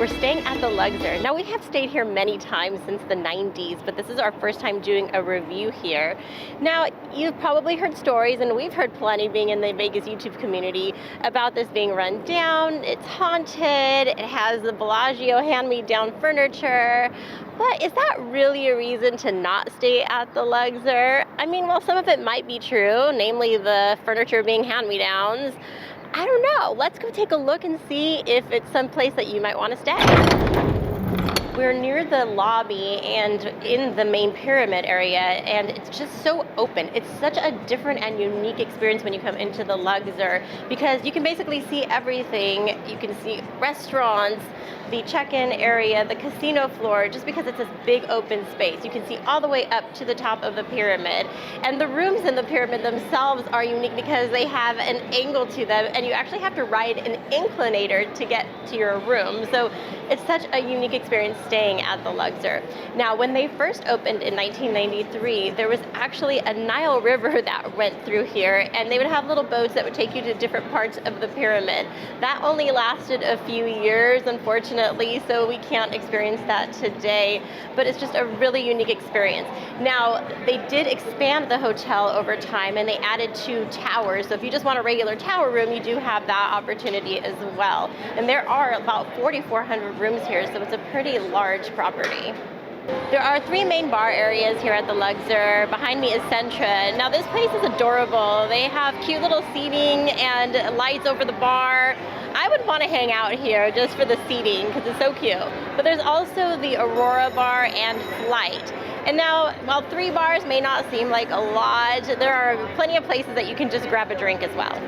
We're staying at the Luxor. Now, we have stayed here many times since the 90s, but this is our first time doing a review here. Now, you've probably heard stories, and we've heard plenty being in the Vegas YouTube community, about this being run down. It's haunted, it has the Bellagio hand-me-down furniture. But is that really a reason to not stay at the Luxor? I mean, well, some of it might be true, namely the furniture being hand-me-downs. I don't know. Let's go take a look and see if it's someplace that you might want to stay. We're near the lobby and in the main pyramid area, and it's just so open. It's such a different and unique experience when you come into the Luxor, because you can basically see everything. You can see restaurants, the check-in area, the casino floor, just because it's this big open space. You can see all the way up to the top of the pyramid. And the rooms in the pyramid themselves are unique because they have an angle to them, and you actually have to ride an inclinator to get to your room. So it's such a unique experience staying at the Luxor. Now, when they first opened in 1993, there was actually a Nile River that went through here, and they would have little boats that would take you to different parts of the pyramid. That only lasted a few years, unfortunately, so we can't experience that today, but it's just a really unique experience. Now, they did expand the hotel over time, and they added 2 towers, so if you just want a regular tower room, you do have that opportunity as well. And there are about 4,400 rooms here, so it's a pretty large property. There are 3 main bar areas here at the Luxor. Behind me is Centra. Now, this place is adorable. They have cute little seating and lights over the bar. I would want to hang out here just for the seating because it's so cute. But there's also the Aurora Bar and Flight. And now, while 3 bars may not seem like a lot, there are plenty of places that you can just grab a drink as well.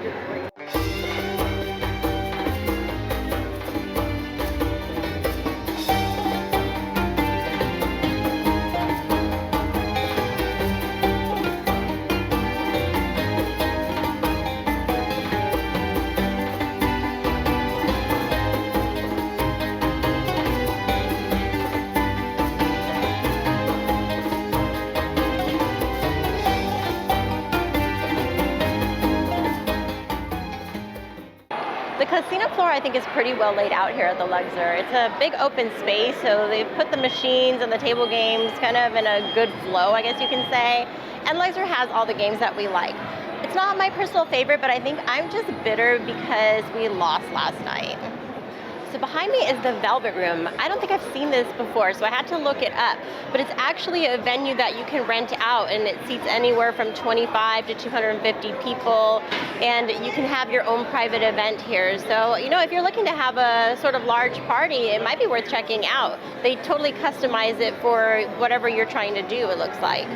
The casino floor, I think, is pretty well laid out here at the Luxor. It's a big open space, so they've put the machines and the table games kind of in a good flow, I guess you can say. And Luxor has all the games that we like. It's not my personal favorite, but I think I'm just bitter because we lost last night. So behind me is the Velvet Room. I don't think I've seen this before, so I had to look it up. But it's actually a venue that you can rent out, and it seats anywhere from 25 to 250 people, and you can have your own private event here. So, you know, if you're looking to have a sort of large party, it might be worth checking out. They totally customize it for whatever you're trying to do, it looks like.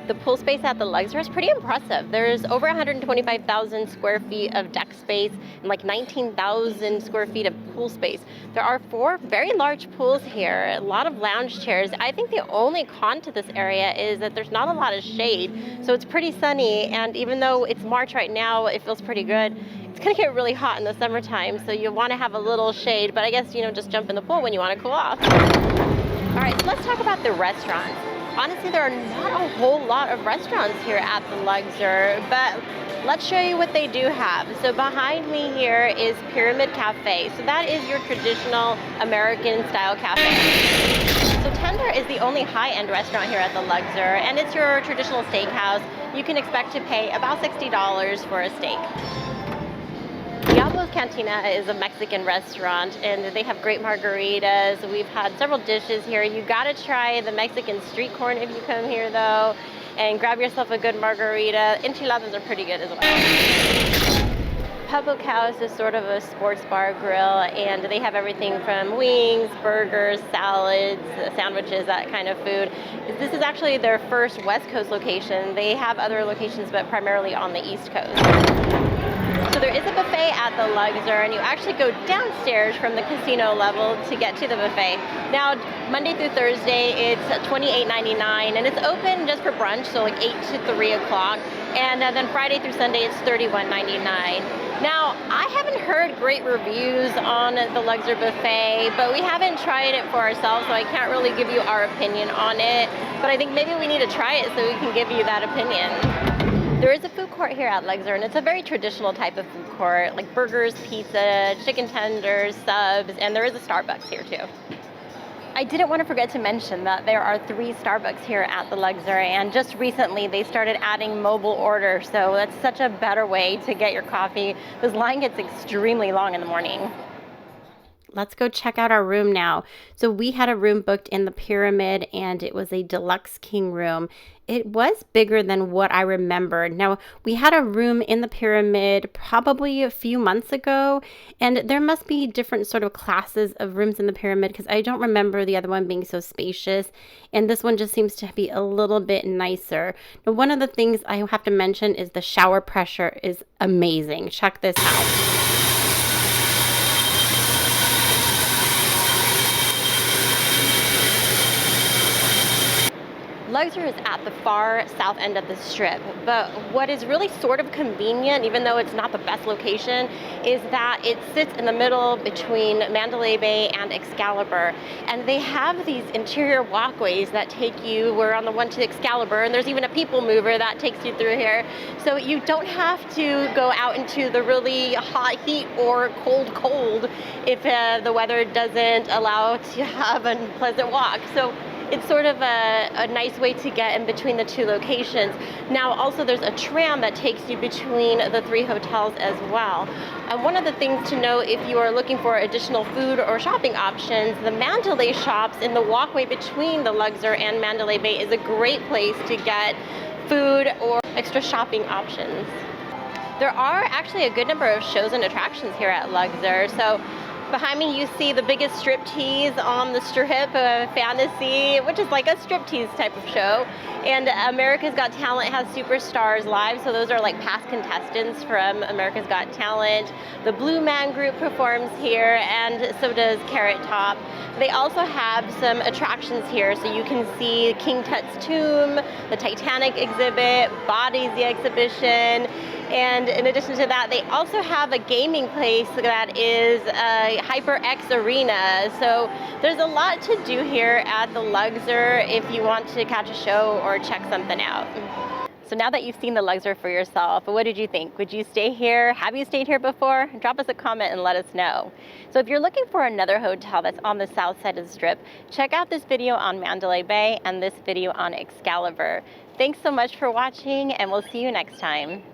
The pool space at the Luxor is pretty impressive. There's over 125,000 square feet of deck space and like 19,000 square feet of pool space. There are 4 very large pools here, a lot of lounge chairs. I think the only con to this area is that there's not a lot of shade, so it's pretty sunny, and even though it's March right now, it feels pretty good. It's gonna get really hot in the summertime, so you wanna have a little shade, but I guess, you know, just jump in the pool when you wanna cool off. All right, so let's talk about the restaurants. Honestly, there are not a whole lot of restaurants here at the Luxor, but let's show you what they do have. So behind me here is Pyramid Cafe. So that is your traditional American style cafe. So Tender is the only high-end restaurant here at the Luxor, and it's your traditional steakhouse. You can expect to pay about $60 for a steak. Diablo Cantina is a Mexican restaurant, and they have great margaritas. We've had several dishes here. You gotta try the Mexican street corn if you come here, though, and grab yourself a good margarita. Enchiladas are pretty good as well. Public House is sort of a sports bar grill, and they have everything from wings, burgers, salads, sandwiches, that kind of food. This is actually their first West Coast location. They have other locations, but primarily on the East Coast. So there is a buffet at the Luxor, and you actually go downstairs from the casino level to get to the buffet. Now, Monday through Thursday, it's $28.99, and it's open just for brunch, so like 8 to 3 o'clock. And then Friday through Sunday, it's $31.99. Now, I haven't heard great reviews on the Luxor buffet, but we haven't tried it for ourselves, so I can't really give you our opinion on it. But I think maybe we need to try it so we can give you that opinion. There is a food court here at Luxor, and it's a very traditional type of food court, like burgers, pizza, chicken tenders, subs, and there is a Starbucks here too. I didn't want to forget to mention that there are 3 Starbucks here at the Luxor, and just recently they started adding mobile order, so that's such a better way to get your coffee. This line gets extremely long in the morning. Let's go check out our room now. So we had a room booked in the Pyramid, and it was a deluxe king room. It was bigger than what I remembered. Now, we had a room in the Pyramid probably a few months ago, and there must be different sort of classes of rooms in the Pyramid because I don't remember the other one being so spacious, and this one just seems to be a little bit nicer. Now, one of the things I have to mention is the shower pressure is amazing. Check this out. Luxor is at the far south end of the Strip, but what is really sort of convenient, even though it's not the best location, is that it sits in the middle between Mandalay Bay and Excalibur, and they have these interior walkways that take you, we're on the one to Excalibur, and there's even a people mover that takes you through here, so you don't have to go out into the really hot heat or cold if the weather doesn't allow to have a pleasant walk. So it's sort of a nice way to get in between the 2 locations. Now, also there's a tram that takes you between the 3 hotels as well. And one of the things to know if you are looking for additional food or shopping options, the Mandalay shops in the walkway between the Luxor and Mandalay Bay is a great place to get food or extra shopping options. There are actually a good number of shows and attractions here at Luxor. So behind me, you see the biggest striptease on the Strip, Fantasy, which is like a striptease type of show. And America's Got Talent has Superstars Live, so those are like past contestants from America's Got Talent. The Blue Man Group performs here, and so does Carrot Top. They also have some attractions here, so you can see King Tut's tomb, the Titanic exhibit, Bodies the exhibition. And in addition to that, they also have a gaming place that is a HyperX Arena. So there's a lot to do here at the Luxor if you want to catch a show or check something out. So now that you've seen the Luxor for yourself, what did you think? Would you stay here? Have you stayed here before? Drop us a comment and let us know. So if you're looking for another hotel that's on the south side of the Strip, check out this video on Mandalay Bay and this video on Excalibur. Thanks so much for watching, and we'll see you next time.